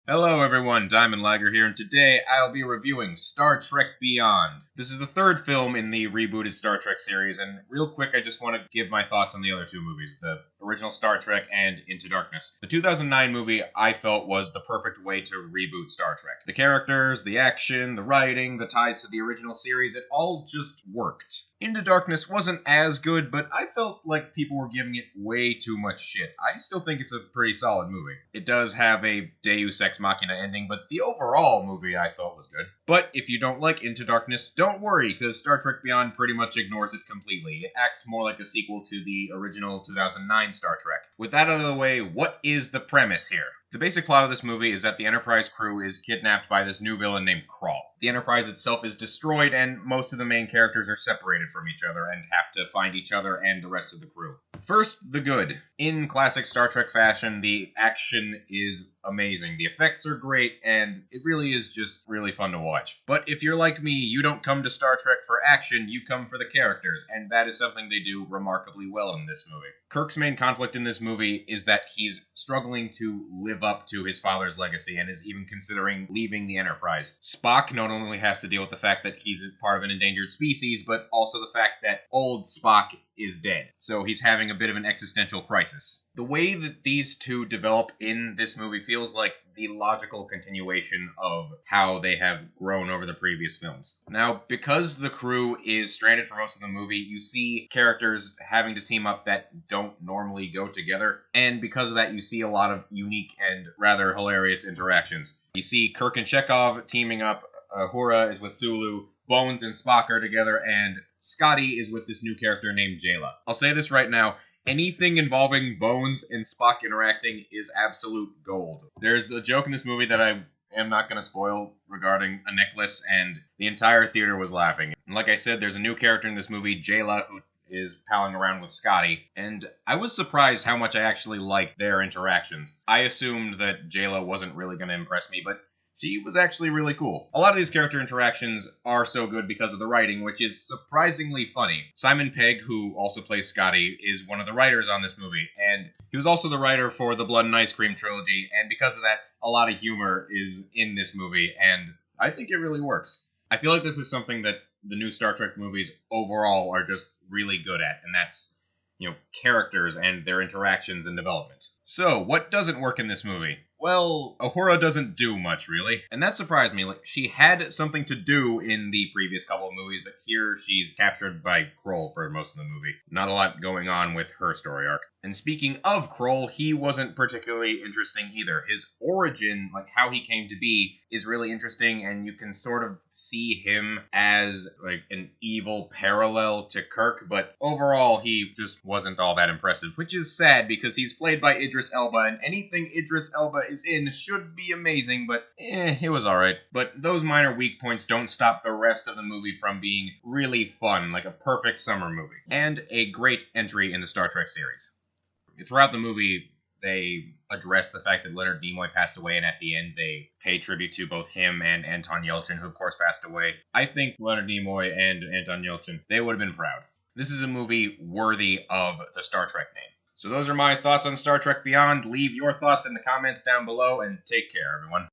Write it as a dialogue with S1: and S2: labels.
S1: Hello everyone, Diamond Liger here, and today I'll be reviewing Star Trek Beyond. This is the third film in the rebooted Star Trek series, and real quick I just want to give my thoughts on the other two movies, the original Star Trek and Into Darkness. The 2009 movie I felt was the perfect way to reboot Star Trek. The characters, the action, the writing, the ties to the original series, it all just worked. Into Darkness wasn't as good, but I felt like people were giving it way too much shit. I still think it's a pretty solid movie. It does have a Deus Ex Machina ending, but the overall movie I thought was good. But if you don't like Into Darkness, don't worry, because Star Trek Beyond pretty much ignores it completely. It acts more like a sequel to the original 2009 Star Trek. With that out of the way, what is the premise here? The basic plot of this movie is that the Enterprise crew is kidnapped by this new villain named Krall. The Enterprise itself is destroyed, and most of the main characters are separated from each other and have to find each other and the rest of the crew. First, the good. In classic Star Trek fashion, the action is amazing. The effects are great, and it really is just really fun to watch. But if you're like me, you don't come to Star Trek for action, you come for the characters, and that is something they do remarkably well in this movie. Kirk's main conflict in this movie is that he's struggling to live up to his father's legacy and is even considering leaving the Enterprise. Spock not only has to deal with the fact that he's part of an endangered species, but also the fact that old Spock is dead. So he's having a bit of an existential crisis. The way that these two develop in this movie feels like the logical continuation of how they have grown over the previous films. Now, because the crew is stranded for most of the movie, you see characters having to team up that don't normally go together, and because of that, you see a lot of unique and rather hilarious interactions. You see Kirk and Chekhov teaming up, Uhura is with Sulu, Bones and Spock are together, and Scotty is with this new character named Jayla. I'll say this right now, anything involving Bones and Spock interacting is absolute gold. There's a joke in this movie that I am not going to spoil regarding a necklace, and the entire theater was laughing. And like I said, there's a new character in this movie, Jayla, who is palling around with Scotty, and I was surprised how much I actually liked their interactions. I assumed that Jayla wasn't really going to impress me, but she was actually really cool. A lot of these character interactions are so good because of the writing, which is surprisingly funny. Simon Pegg, who also plays Scotty, is one of the writers on this movie, and he was also the writer for the Blood and Ice Cream trilogy, and because of that, a lot of humor is in this movie, and I think it really works. I feel like this is something that the new Star Trek movies overall are just really good at, and that's, characters and their interactions and development. So, what doesn't work in this movie? Well, Uhura doesn't do much, really. And that surprised me. She had something to do in the previous couple of movies, but here she's captured by Krall for most of the movie. Not a lot going on with her story arc. And speaking of Krall, he wasn't particularly interesting either. His origin, how he came to be, is really interesting, and you can sort of see him as, an evil parallel to Kirk, but overall, he just wasn't all that impressive, which is sad because he's played by Idris Elba, and anything Idris Elba is in should be amazing, but it was alright. But those minor weak points don't stop the rest of the movie from being really fun, like a perfect summer movie. And a great entry in the Star Trek series. Throughout the movie, they address the fact that Leonard Nimoy passed away, and at the end they pay tribute to both him and Anton Yelchin, who of course passed away. I think Leonard Nimoy and Anton Yelchin, they would have been proud. This is a movie worthy of the Star Trek name. So those are my thoughts on Star Trek Beyond. Leave your thoughts in the comments down below, and take care, everyone.